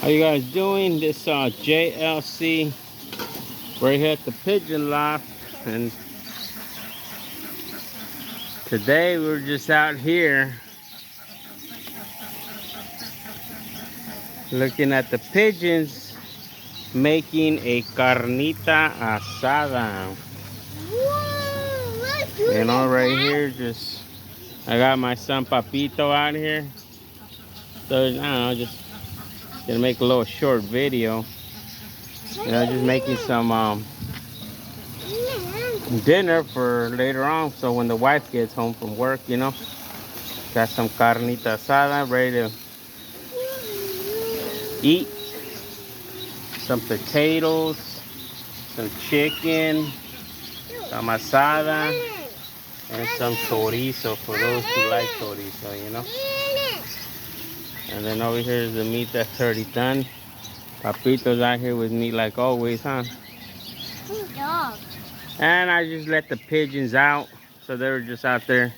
How you guys doing? This JLC right here at the Pigeon Loft, and today we're just out here looking at the pigeons making a carnita asada. Whoa, you know, right here, just I got my son Papito out here, so I don't know, just gonna make a little short video, you know, just making some dinner for later on, so when the wife gets home from work, you know, got some carnita asada ready to eat. Some potatoes, some chicken, some asada, and some chorizo for those who like chorizo, you know. And then over here is the meat that's already done. Papito's out here with me like always, huh? And I just let the pigeons out, so they were just out there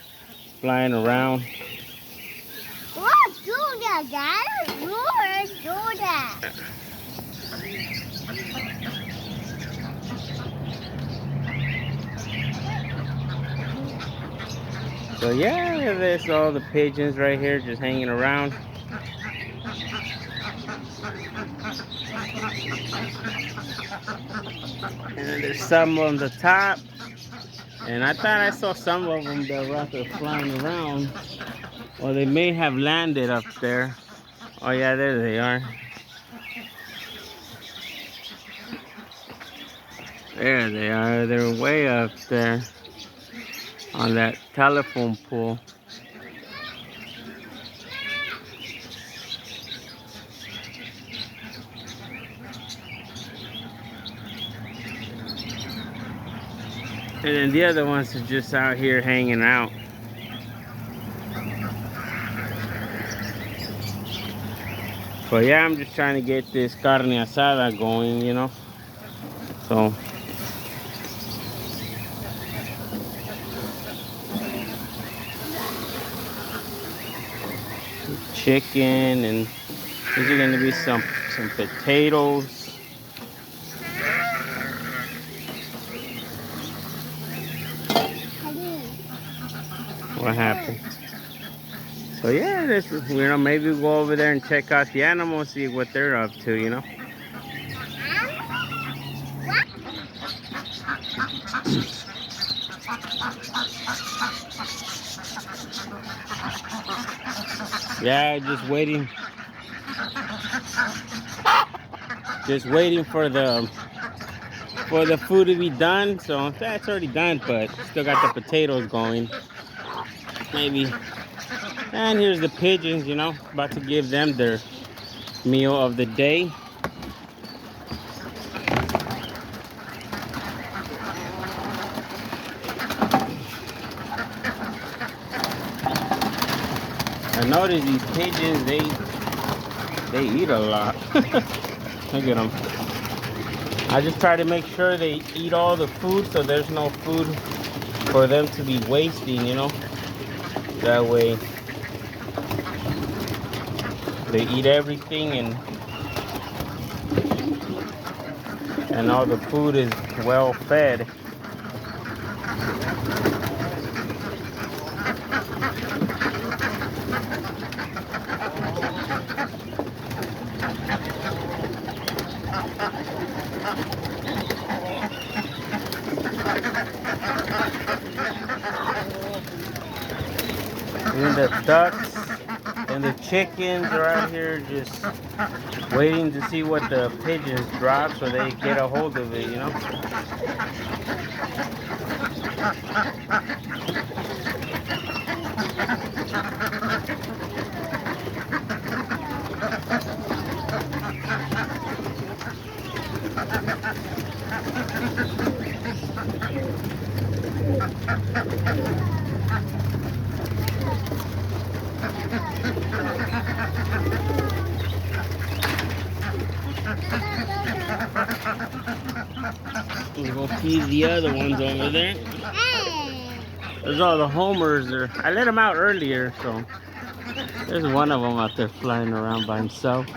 flying around. What? Do that, Dad. Do that. So yeah, there's all the pigeons right here just hanging around. And then there's some on the top. And I thought I saw some of them that were out there flying around. Or they may have landed up there. Oh yeah, there they are. There they are. They're way up there on that telephone pole. And then the other ones are just out here hanging out. But yeah, I'm just trying to get this carne asada going, you know. So chicken, and these are gonna be some potatoes. What happened? So yeah, this, you know, maybe we'll go over there and check out the animals, see what they're up to, you know. Yeah, just waiting for the food to be done. So that's already done, but still got the potatoes going. Maybe. And here's the pigeons, you know, about to give them their meal of the day. I noticed these pigeons, they eat a lot. Look at them. I just try to make sure they eat all the food, so there's no food for them to be wasting, you know. That way they eat everything, and all the food is well fed. And the ducks and the chickens are out here just waiting to see what the pigeons drop so they get a hold of it, you know. We'll go feed the other ones over there. There's all the homers there. I let him out earlier, so there's one of them out there flying around by himself.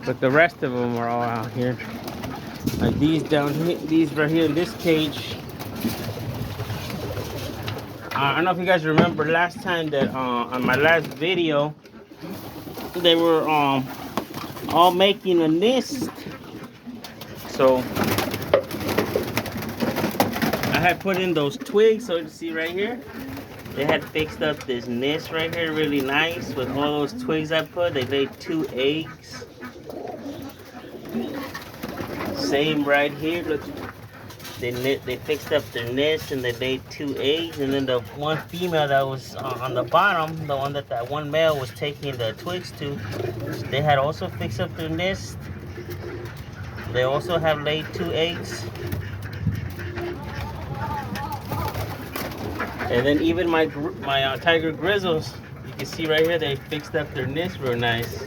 But the rest of them are all out here. Like these down here, these right here in this cage. I don't know if you guys remember last time that on my last video, they were all making a nest. So I had put in those twigs, so you see right here, they had fixed up this nest right here really nice with all those twigs I put. They laid 2 eggs. Same right here, look. They fixed up their nest and they laid 2 eggs, and then the one female that was on the bottom, the one that one male was taking the twigs to, they had also fixed up their nest. They also have laid 2 eggs. And then even my tiger grizzles, you can see right here, they fixed up their nest real nice.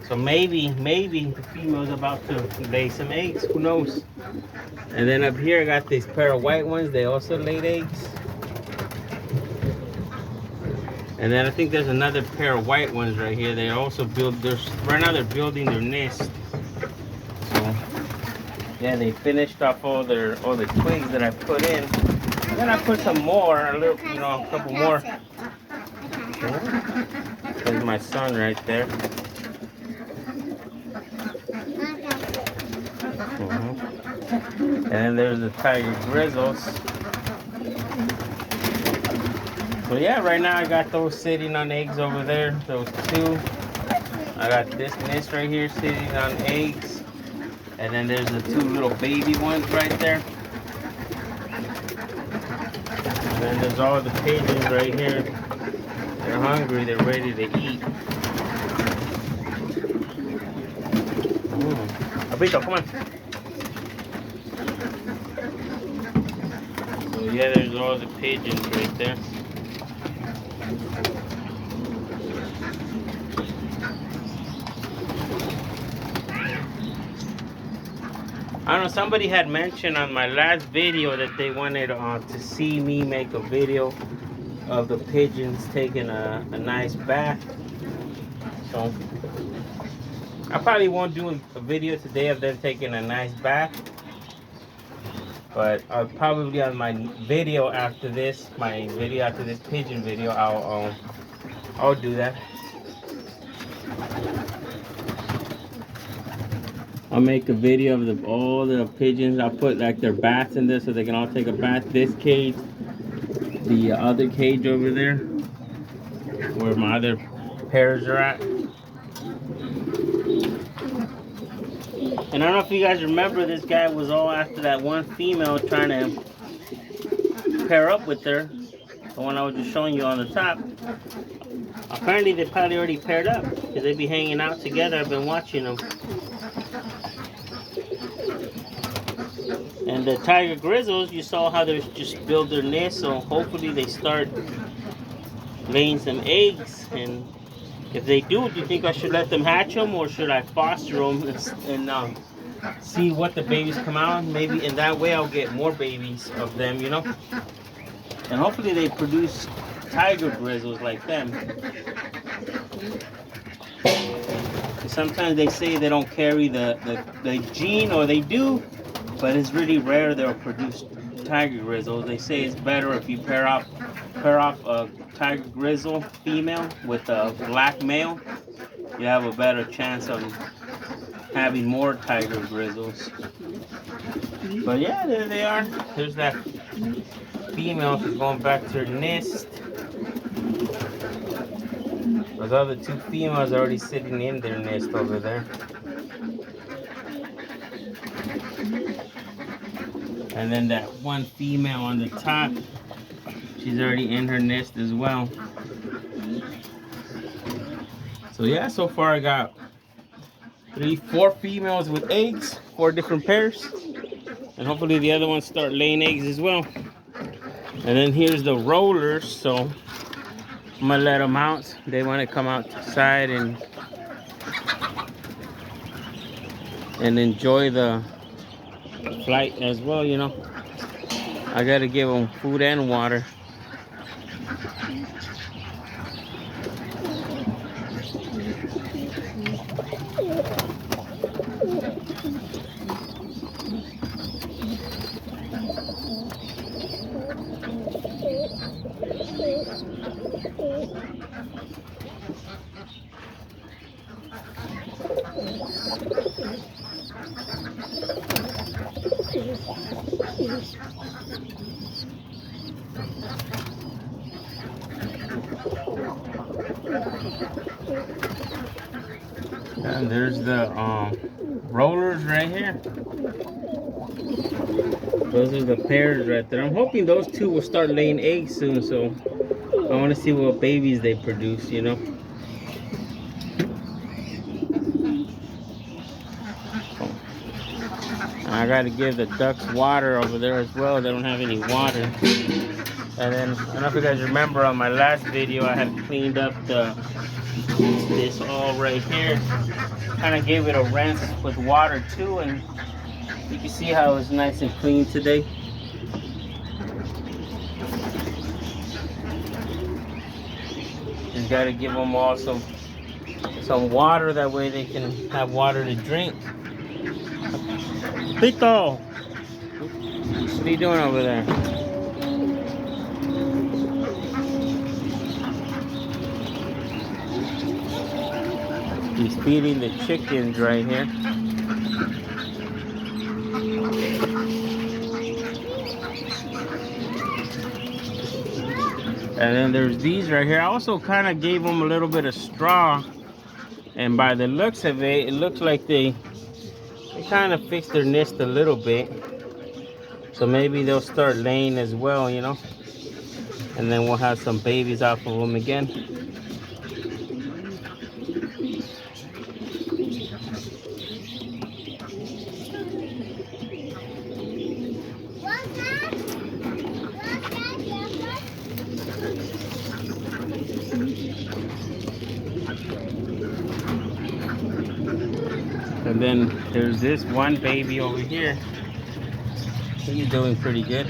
So maybe the female's about to lay some eggs, who knows? And then up here I got this pair of white ones, they also laid eggs. And then I think there's another pair of white ones right here. They also right now they're building their nest. So yeah, they finished off all the twigs that I put in. And then I put some more, a couple more. There's my son right there. And then there's the tiger grizzles. So yeah, right now I got those sitting on eggs over there. Those 2. I got this nest right here sitting on eggs. And then there's the 2 little baby ones right there. And then there's all the pigeons right here. They're hungry, they're ready to eat. Abito, come on. So yeah, there's all the pigeons right there. I don't know, somebody had mentioned on my last video that they wanted to see me make a video of the pigeons taking a nice bath. So I probably won't do a video today of them taking a nice bath. But I'll probably on my video after this, pigeon video, I'll do that. I'll make a video of all the pigeons. I'll put like their baths in there so they can all take a bath. This cage, the other cage over there, where my other pairs are at. And I don't know if you guys remember, this guy was all after that one female trying to pair up with her. The one I was just showing you on the top. Apparently they probably already paired up because they be hanging out together. I've been watching them. And the tiger grizzles, you saw how they just build their nest, so hopefully they start laying some eggs. And if they do you think I should let them hatch them, or should I foster them and see what the babies come out? Maybe in that way I'll get more babies of them, you know. And hopefully they produce tiger grizzles like them. Sometimes they say they don't carry the gene, or they do, but it's really rare they'll produce tiger grizzles. They say it's better if you pair off a tiger grizzle female with a black male. You have a better chance of having more tiger grizzles. But yeah, there they are. There's that female. She's going back to her nest. Those other 2 females are already sitting in their nest over there. And then that one female on the top, she's already in her nest as well. So yeah, so far I got 4 females with eggs, 4 different pairs. And hopefully the other ones start laying eggs as well. And then here's the rollers. So I'm gonna let them out. They want to come outside and enjoy the flight as well, you know. I gotta give them food and water. And there's the rollers right here. Those are the pairs right there. I'm hoping those two will start laying eggs soon, so I want to see what babies they produce, you know. I got to give the ducks water over there as well. They don't have any water. And then, I don't know if you guys remember on my last video, I had cleaned up this all right here. Kind of gave it a rinse with water too, and you can see how it's nice and clean today. Just got to give them all some water, that way they can have water to drink. Pito, what are you doing over there? He's feeding the chickens right here. And then there's these right here. I also kind of gave them a little bit of straw. And by the looks of it, it looks like they kind of fixed their nest a little bit. So maybe they'll start laying as well, you know. And then we'll have some babies off of them again. And then there's this one baby over here. He's doing pretty good.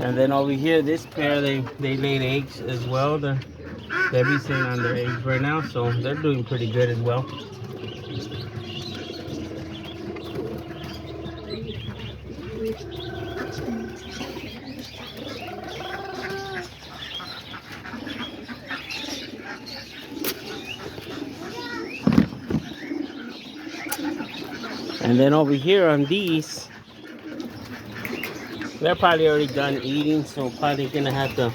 And then over here, this pair, they laid eggs as well. They're sitting on their eggs right now, so they're doing pretty good as well. And then over here on these, they're probably already done eating, so probably gonna have to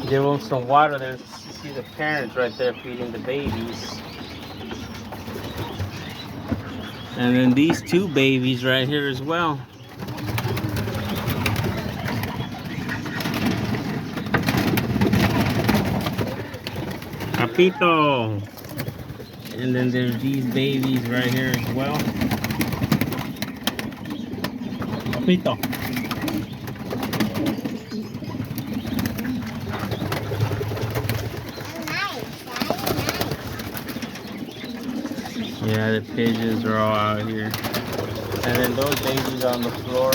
give them some water. There, you see the parents right there feeding the babies. And then these two babies right here as well. Capito. And then there's these babies right here as well. Capito. Yeah, the pigeons are all out here. And then those babies on the floor.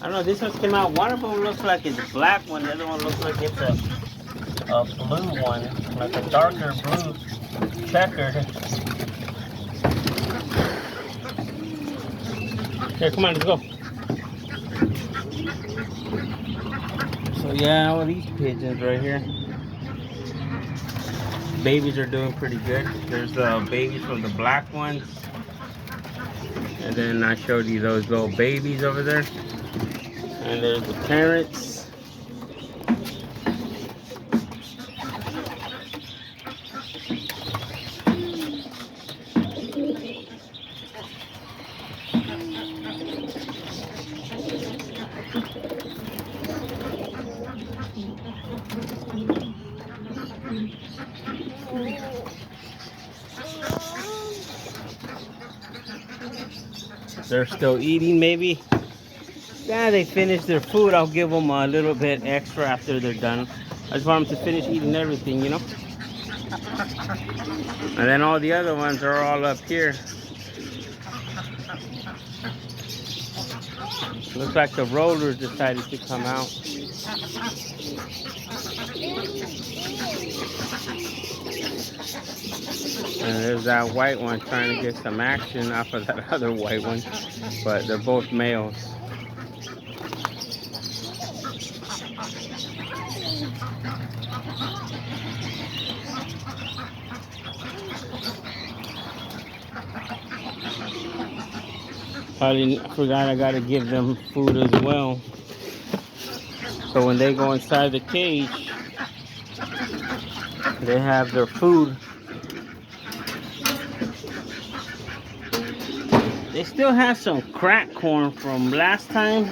I don't know, this one came out. One of them looks like it's a black one. The other one looks like it's a blue one. Like a darker blue. Checkered. Here, come on, let's go. So yeah, all these pigeons right here. Babies are doing pretty good. There's the babies from the black ones. And then I showed you those little babies over there. And there's the parents. they're still eating, maybe. Yeah, they finish their food. I'll give them a little bit extra after they're done. I just want them to finish eating everything, you know. And then all the other ones are all up here. Looks like the rollers decided to come out. And there's that white one trying to get some action off of that other white one. But they're both males. I forgot I gotta give them food as well. So when they go inside the cage, they have their food. They still have some cracked corn from last time,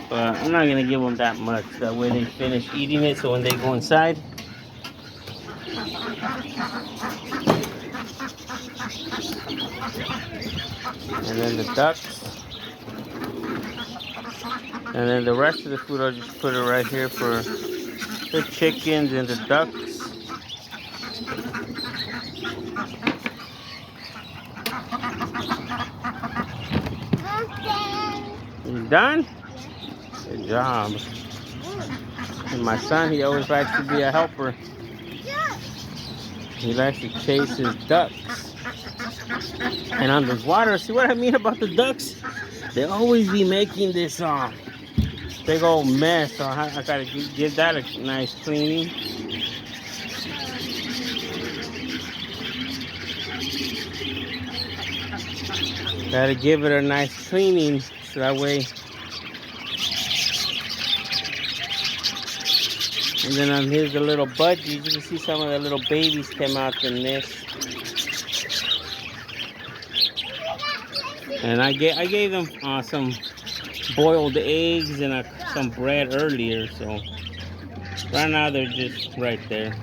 but I'm not gonna give them that much. That way they finish eating it, so when they go inside. And then the ducks. And then the rest of the food, I'll just put it right here for the chickens and the ducks. You done? Good job. And my son, he always likes to be a helper. He likes to chase his ducks. And on the water, see what I mean about the ducks? They always be making this big old mess. So I gotta give that a nice cleaning. Gotta give it a nice cleaning so that way. And then here's the little budgies. You can see some of the little babies came out the nest. And I gave them some boiled eggs and some bread earlier. So right now they're just right there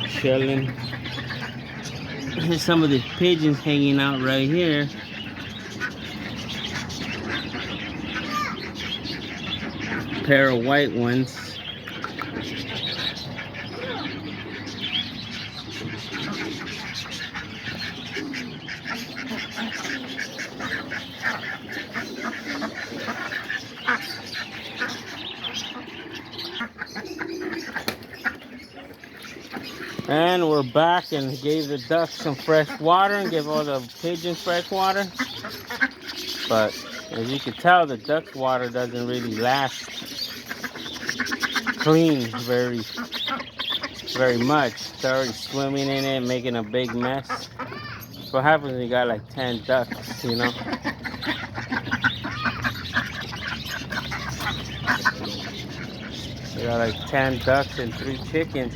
chilling. Here's some of the pigeons hanging out right here. A pair of white ones. And we're back and gave the ducks some fresh water and gave all the pigeons fresh water. But as you can tell, the duck's water doesn't really last clean very much. They're already swimming in it, making a big mess. That's what happens when you got like 10 ducks, you know. You got like 10 ducks and 3 chickens.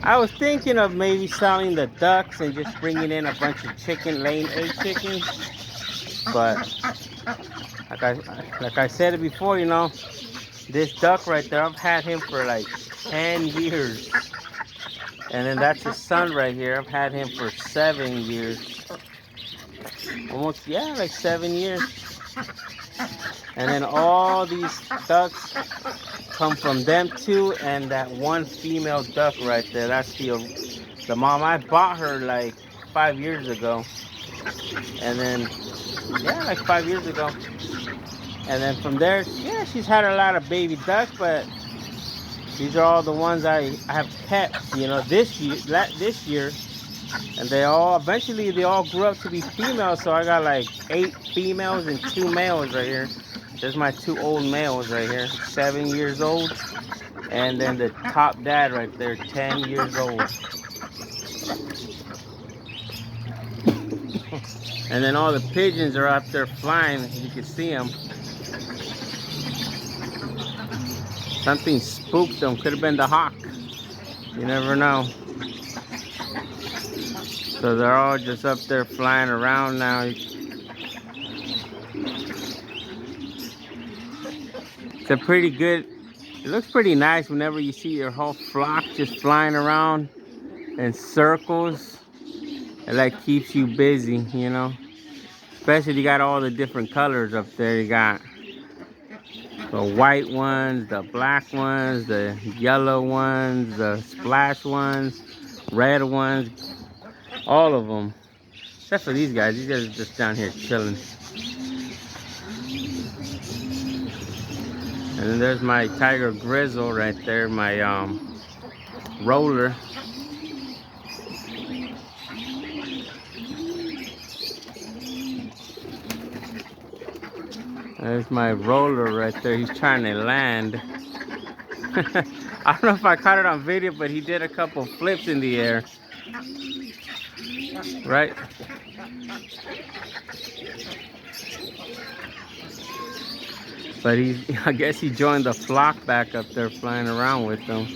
I was thinking of maybe selling the ducks and just bringing in a bunch of laying egg chickens. But like I said it before, you know, this duck right there, I've had him for like 10 years. And then that's his son right here. I've had him for 7 years. Almost, yeah, like 7 years. And then all these ducks come from them two and that one female duck right there. That's the mom. I bought her like 5 years ago. And then, yeah, like 5 years ago. And then from there, yeah, she's had a lot of baby ducks, but these are all the ones I have kept, you know, this year. And eventually they all grew up to be females. So I got like 8 females and 2 males right here. There's my 2 old males right here, 7 years old. And then the top dad right there, 10 years old. And then all the pigeons are up there flying. You can see them. Something spooked them. Could have been the hawk. You never know. So they're all just up there flying around now. It's a pretty good, it looks pretty nice whenever you see your whole flock just flying around in circles. It like keeps you busy, you know. Especially you got all the different colors up there. You got the white ones, the black ones, the yellow ones, the splash ones, red ones, all of them. Except for these guys. These guys are just down here chilling. And then there's my tiger grizzle right there, my roller. There's my roller right there. He's trying to land. I don't know if I caught it on video, but he did a couple flips in the air. Right? But I guess he joined the flock back up there flying around with them.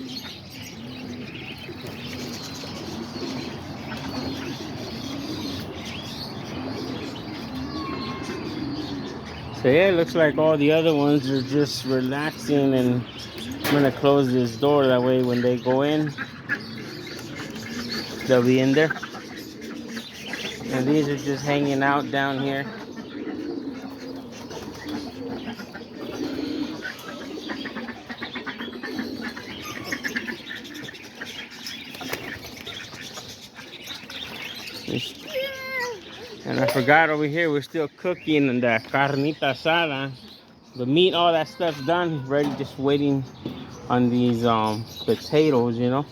So yeah, it looks like all the other ones are just relaxing, and I'm gonna close this door, that way when they go in, they'll be in there. And these are just hanging out down here. And I forgot, over here we're still cooking the carneasada. The meat, all that stuff's done, ready, just waiting on these potatoes, you know.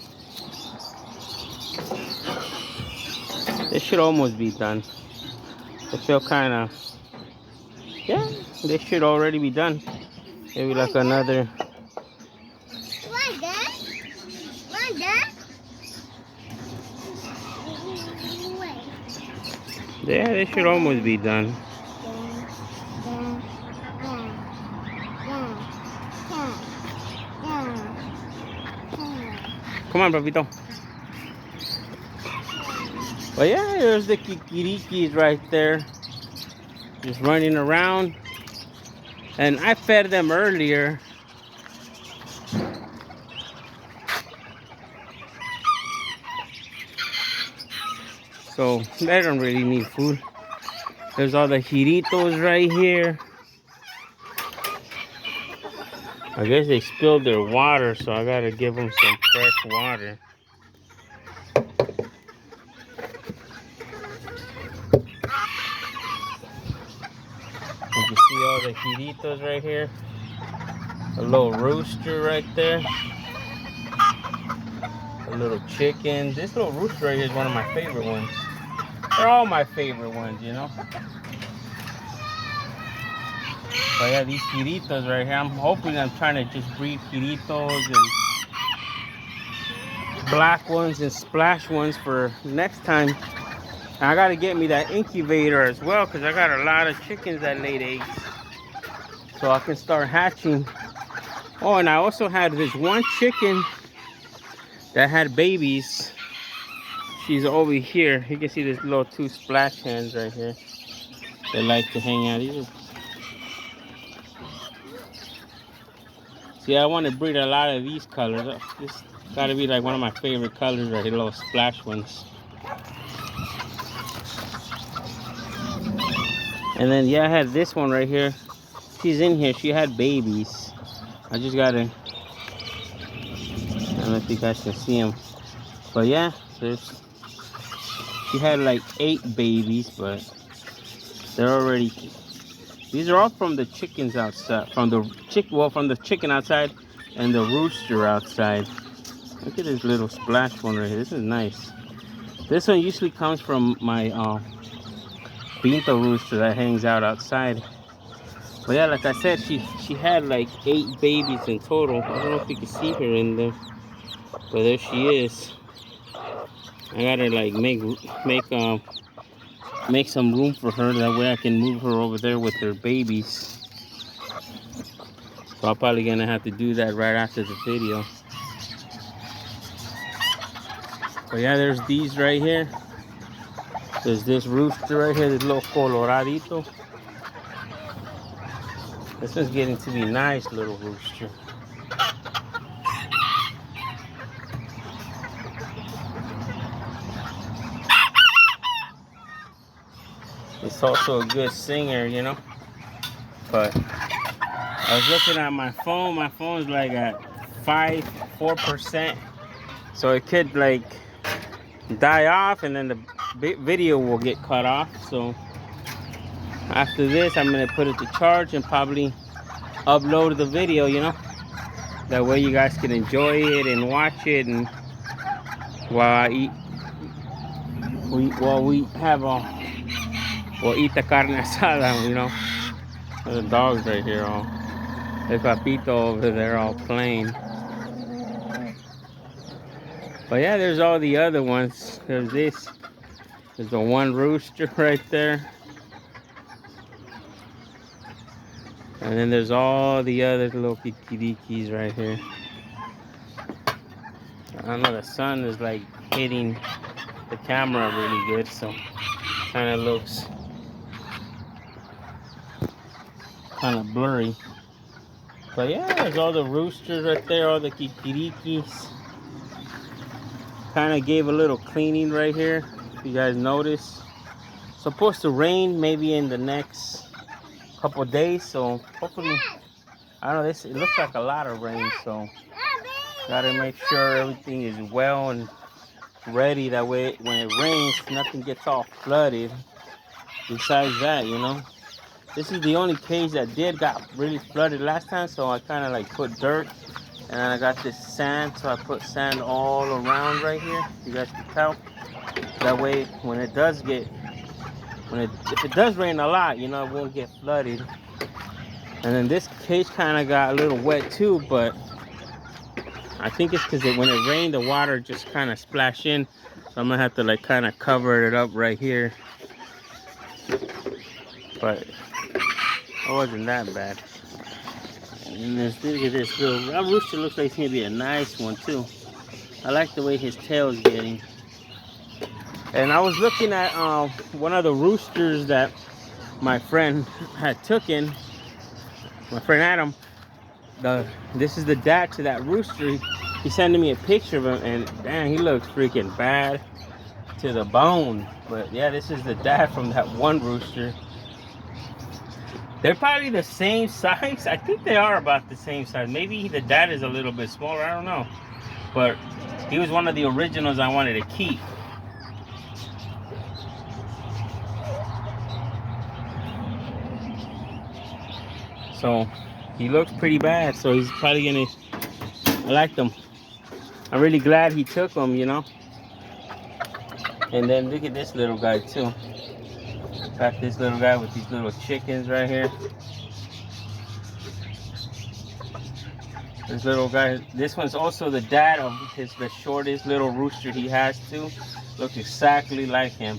This should almost be done. I feel kind of, yeah, they should already be done. Maybe like another. Yeah, they should almost be done. Come on, papito. But yeah, there's the kikirikis right there, just running around. And I fed them earlier. So they don't really need food. There's all the giritos right here. I guess they spilled their water, so I gotta give them some fresh water. You can see all the giritos right here. A little rooster right there. A little chicken. This little rooster right here is one of my favorite ones. They're all my favorite ones, you know. But yeah, these giritos right here, I'm trying to just breed giritos and black ones and splash ones for next time. And I gotta get me that incubator as well, because I got a lot of chickens that laid eggs, so I can start hatching. Oh, and I also had this one chicken that had babies. She's over here. You can see this little two splash hens right here. They like to hang out. These are... See, I want to breed a lot of these colors. This gotta be like one of my favorite colors right here, little splash ones. And then yeah, I had this one right here. She's in here. She had babies. I just gotta... I don't know if you guys can see them. But yeah, she had like 8 babies, but they're already... These are all from the chickens outside, from the chicken outside and the rooster outside. Look at this little splash one right here. This is nice. This one usually comes from my pinto rooster that hangs out outside. But yeah, like I said, she had like 8 babies in total. I don't know if you can see her in there, but there she is. I gotta like make some room for her, that way I can move her over there with her babies. So I'm probably gonna have to do that right after the video. But yeah, there's these right here. There's this rooster right here, this little coloradito. This one's getting to be nice, little rooster. also a good singer, you know. But I was looking at my phone. My phone's like at 4%. So it could like die off and then the video will get cut off. So after this, I'm gonna put it to charge and probably upload the video, you know. That way you guys can enjoy it and watch it, and while I eat, we'll eat the carneasada, you know. The dogs right here, all there's Papito over there, all playing. But yeah, there's all the other ones. There's this. There's the one rooster right there. And then there's all the other little kikirikis right here. I don't know, the sun is like hitting the camera really good, so kind of looks kind of blurry. But yeah, there's all the roosters right there, all the kikirikis. Kind of gave a little cleaning right here, if you guys notice. Supposed to rain maybe in the next couple days, so hopefully, I don't know, it looks like a lot of rain, so gotta make sure everything is well and ready, that way when it rains nothing gets all flooded. Besides that, you know, this is the only cage that got really flooded last time, so I kind of like put dirt, and then I got this sand, so I put sand all around right here, you guys can tell. That way when it does get, if it does rain a lot, you know, it won't get flooded. And then this cage kind of got a little wet too, but I think it's because when it rained, the water just kind of splashed in. So I'm gonna have to like kind of cover it up right here. But it wasn't that bad. And look at this little rooster, looks like he's gonna be a nice one too. I like the way his tail is getting. And I was looking at one of the roosters that my friend had taken. My friend Adam, this is the dad to that rooster. He sent me a picture of him, and damn, he looks freaking bad to the bone. But yeah, this is the dad from that one rooster. They're probably the same size. I think they are about the same size. Maybe the dad is a little bit smaller, I don't know. But he was one of the originals I wanted to keep. So he looks pretty bad, so he's probably gonna, I like them. I'm really glad he took them, you know. And then look at this little guy too. Got this little guy with these little chickens right here. This little guy, this one's also the dad of the shortest little rooster he has too. Looks exactly like him.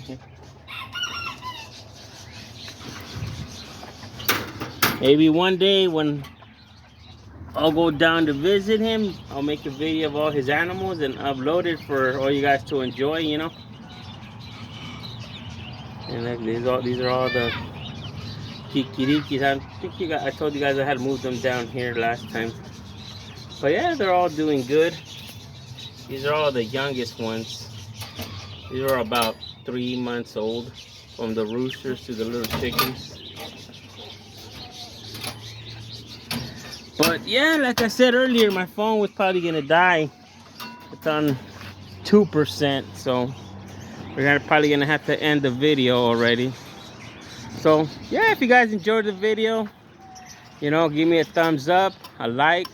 Maybe one day when I'll go down to visit him, I'll make a video of all his animals and upload it for all you guys to enjoy, you know. And like these are all the kikirikis. I think I told you guys I had moved them down here last time. But yeah, they're all doing good. These are all the youngest ones. These are about 3 months old, from the roosters to the little chickens. But yeah, like I said earlier, my phone was probably gonna die. It's on 2%, so we're probably gonna have to end the video already. So yeah, if you guys enjoyed the video, you know, give me a thumbs up, a like,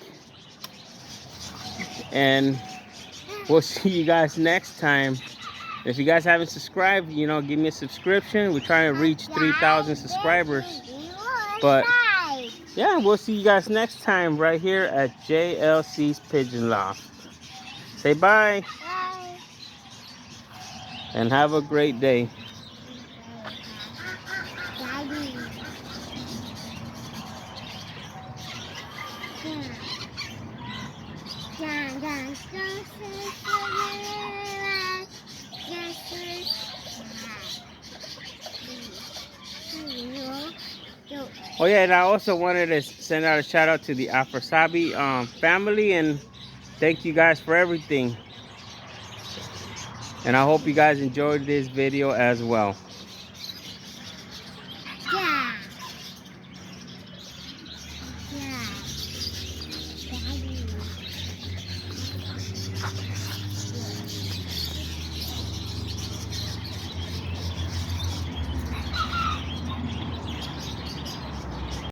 and we'll see you guys next time. If you guys haven't subscribed, you know, give me a subscription. We're trying to reach 3,000 subscribers. But yeah, we'll see you guys next time right here at JLC's Pigeon Loft. Say bye. Bye. And have a great day. Daddy. Oh yeah, and I also wanted to send out a shout out to the Afrosabi family, and thank you guys for everything. And I hope you guys enjoyed this video as well.